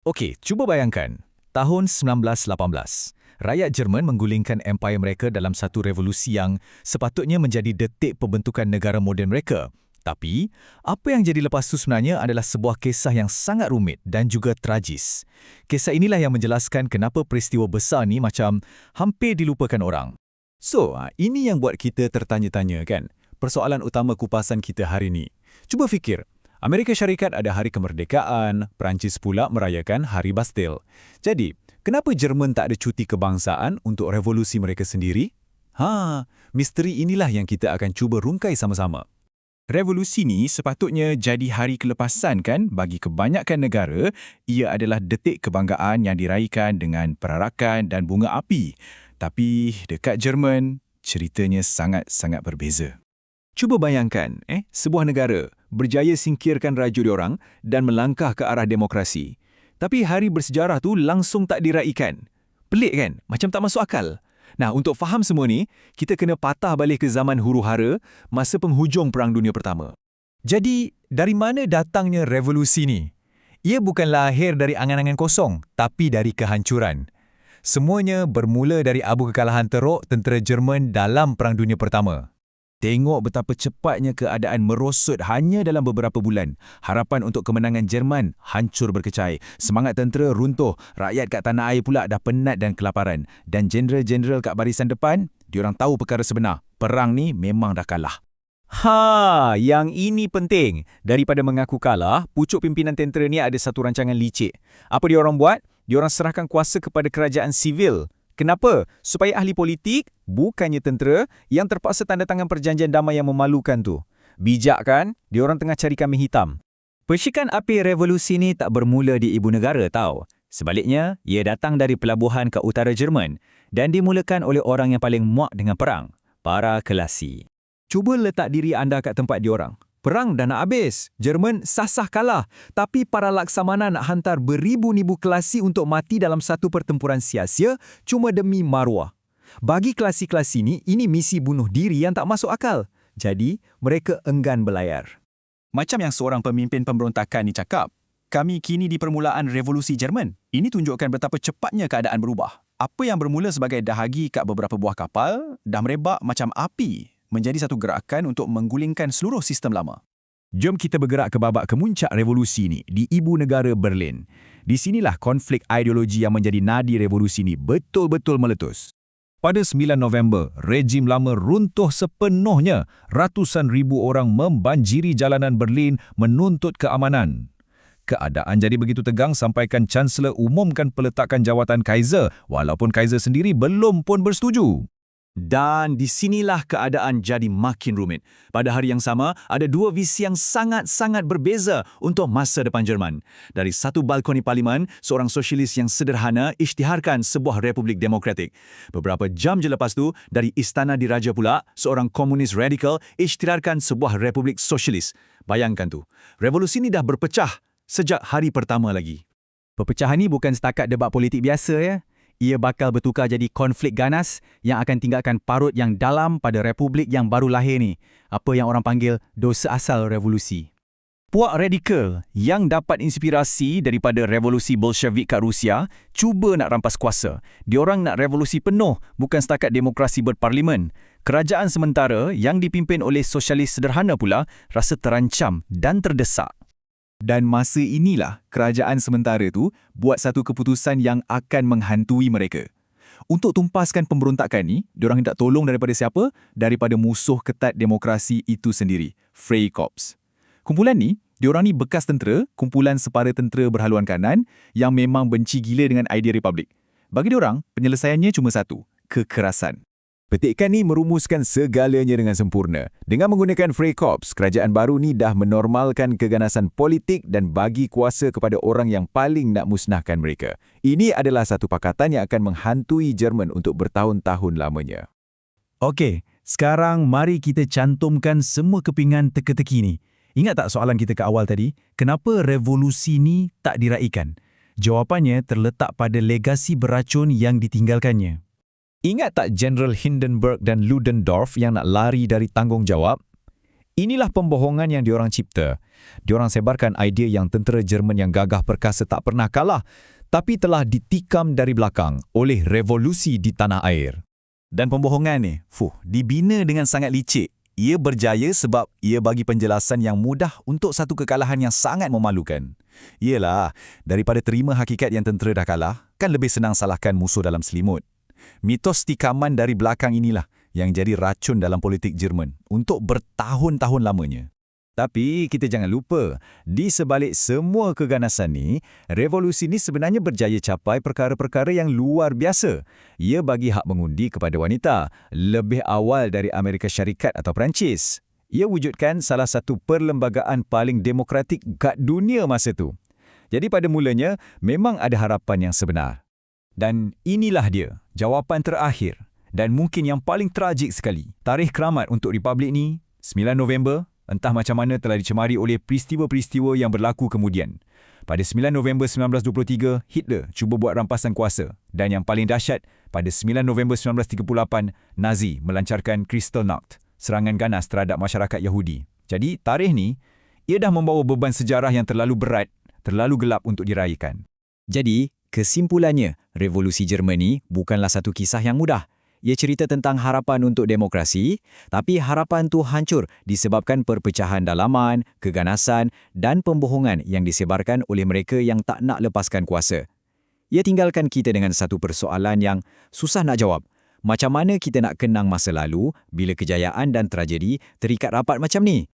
Okey, cuba bayangkan. Tahun 1918, rakyat Jerman menggulingkan empayar mereka dalam satu revolusi yang sepatutnya menjadi detik pembentukan negara moden mereka. Tapi, apa yang jadi lepas itu sebenarnya adalah sebuah kisah yang sangat rumit dan juga tragis. Kisah inilah yang menjelaskan kenapa peristiwa besar ni macam hampir dilupakan orang. So, ini yang buat kita tertanya-tanya kan? Persoalan utama kupasan kita hari ini. Cuba fikir, Amerika Syarikat ada Hari Kemerdekaan, Perancis pula merayakan Hari Bastille. Jadi, kenapa Jerman tak ada cuti kebangsaan untuk revolusi mereka sendiri? Misteri inilah yang kita akan cuba rungkai sama-sama. Revolusi ni sepatutnya jadi hari kelepasan kan bagi kebanyakan negara. Ia adalah detik kebanggaan yang diraikan dengan perarakan dan bunga api. Tapi dekat Jerman, ceritanya sangat-sangat berbeza. Cuba bayangkan, sebuah negara berjaya singkirkan raja diorang dan melangkah ke arah demokrasi. Tapi hari bersejarah tu langsung tak diraikan. Pelik kan? Macam tak masuk akal. Nah, untuk faham semua ni, kita kena patah balik ke zaman huru-hara masa penghujung Perang Dunia Pertama. Jadi, dari mana datangnya revolusi ni? Ia bukan lahir dari angan-angan kosong, tapi dari kehancuran. Semuanya bermula dari abu kekalahan teruk tentera Jerman dalam Perang Dunia Pertama. Tengok betapa cepatnya keadaan merosot hanya dalam beberapa bulan. Harapan untuk kemenangan Jerman hancur berkecai. Semangat tentera runtuh. Rakyat kat tanah air pula dah penat dan kelaparan. Dan jeneral-jeneral kat barisan depan, diorang tahu perkara sebenar. Perang ni memang dah kalah. Yang ini penting. Daripada mengaku kalah, pucuk pimpinan tentera ni ada satu rancangan licik. Apa diorang buat? Diorang serahkan kuasa kepada kerajaan sivil. Kenapa? Supaya ahli politik, bukannya tentera, yang terpaksa tanda tangan perjanjian damai yang memalukan tu. Bijak kan? Diorang tengah cari kambing hitam. Percikan api revolusi ni tak bermula di ibu negara tau. Sebaliknya, ia datang dari pelabuhan ke utara Jerman dan dimulakan oleh orang yang paling muak dengan perang, para Kelasi. Cuba letak diri anda kat tempat diorang. Perang dah nak habis. Jerman sah-sah kalah. Tapi para laksamana nak hantar beribu-ribu Kelasi untuk mati dalam satu pertempuran sia-sia cuma demi maruah. Bagi Kelasi-Kelasi ini misi bunuh diri yang tak masuk akal. Jadi, mereka enggan berlayar. Macam yang seorang pemimpin pemberontakan ni cakap, kami kini di permulaan revolusi Jerman. Ini tunjukkan betapa cepatnya keadaan berubah. Apa yang bermula sebagai dahagi kat beberapa buah kapal, dah merebak macam api menjadi satu gerakan untuk menggulingkan seluruh sistem lama. Jom kita bergerak ke babak kemuncak revolusi ini di ibu negara Berlin. Di sinilah konflik ideologi yang menjadi nadi revolusi ini betul-betul meletus. Pada 9 November, rejim lama runtuh sepenuhnya. Ratusan ribu orang membanjiri jalanan Berlin menuntut keamanan. Keadaan jadi begitu tegang sampaikan Chancellor umumkan peletakan jawatan Kaiser walaupun Kaiser sendiri belum pun bersetuju. Dan di sinilah keadaan jadi makin rumit. Pada hari yang sama, ada dua visi yang sangat-sangat berbeza untuk masa depan Jerman. Dari satu balkoni parlimen, seorang sosialis yang sederhana isytiharkan sebuah republik demokratik. Beberapa jam je lepas tu, dari istana diraja pula, seorang komunis radikal isytiharkan sebuah republik sosialis. Bayangkan tu, revolusi ni dah berpecah sejak hari pertama lagi. Perpecahan ni bukan setakat debat politik biasa ya. Ia bakal bertukar jadi konflik ganas yang akan tinggalkan parut yang dalam pada republik yang baru lahir ni. Apa yang orang panggil dosa asal revolusi. Puak radikal yang dapat inspirasi daripada revolusi Bolshevik kat Rusia cuba nak rampas kuasa. Diorang nak revolusi penuh, bukan setakat demokrasi berparlimen. Kerajaan sementara yang dipimpin oleh sosialis sederhana pula rasa terancam dan terdesak. Dan masa inilah kerajaan sementara tu buat satu keputusan yang akan menghantui mereka. Untuk tumpaskan pemberontakan ni, diorang minta tolong daripada siapa? Daripada musuh ketat demokrasi itu sendiri, Freikorps. Kumpulan ni, diorang ni bekas tentera, kumpulan separa tentera berhaluan kanan yang memang benci gila dengan idea republik. Bagi diorang, penyelesaiannya cuma satu, kekerasan. Petikan ni merumuskan segalanya dengan sempurna. Dengan menggunakan Freikorps, kerajaan baru ni dah menormalkan keganasan politik dan bagi kuasa kepada orang yang paling nak musnahkan mereka. Ini adalah satu pakatan yang akan menghantui Jerman untuk bertahun-tahun lamanya. Okey, sekarang mari kita cantumkan semua kepingan teka-teki ni. Ingat tak soalan kita ke awal tadi? Kenapa revolusi ni tak diraikan? Jawapannya terletak pada legasi beracun yang ditinggalkannya. Ingat tak General Hindenburg dan Ludendorff yang nak lari dari tanggungjawab? Inilah pembohongan yang diorang cipta. Diorang sebarkan idea yang tentera Jerman yang gagah perkasa tak pernah kalah, tapi telah ditikam dari belakang oleh revolusi di tanah air. Dan pembohongan ni, dibina dengan sangat licik. Ia berjaya sebab ia bagi penjelasan yang mudah untuk satu kekalahan yang sangat memalukan. Iyalah, daripada terima hakikat yang tentera dah kalah, kan lebih senang salahkan musuh dalam selimut. Mitos tikaman dari belakang inilah yang jadi racun dalam politik Jerman untuk bertahun-tahun lamanya. Tapi kita jangan lupa, di sebalik semua keganasan ni, revolusi ni sebenarnya berjaya capai perkara-perkara yang luar biasa. Ia bagi hak mengundi kepada wanita, lebih awal dari Amerika Syarikat atau Perancis. Ia wujudkan salah satu perlembagaan paling demokratik kat dunia masa tu. Jadi pada mulanya, memang ada harapan yang sebenar. Dan inilah dia, jawapan terakhir dan mungkin yang paling tragik sekali. Tarikh keramat untuk Republik ni, 9 November, entah macam mana telah dicemari oleh peristiwa-peristiwa yang berlaku kemudian. Pada 9 November 1923, Hitler cuba buat rampasan kuasa. Dan yang paling dahsyat, pada 9 November 1938, Nazi melancarkan Kristallnacht, serangan ganas terhadap masyarakat Yahudi. Jadi, tarikh ni, ia dah membawa beban sejarah yang terlalu berat, terlalu gelap untuk diraihkan. Jadi, kesimpulannya, revolusi Jerman ni bukanlah satu kisah yang mudah. Ia cerita tentang harapan untuk demokrasi, tapi harapan tu hancur disebabkan perpecahan dalaman, keganasan dan pembohongan yang disebarkan oleh mereka yang tak nak lepaskan kuasa. Ia tinggalkan kita dengan satu persoalan yang susah nak jawab. Macam mana kita nak kenang masa lalu bila kejayaan dan tragedi terikat rapat macam ni?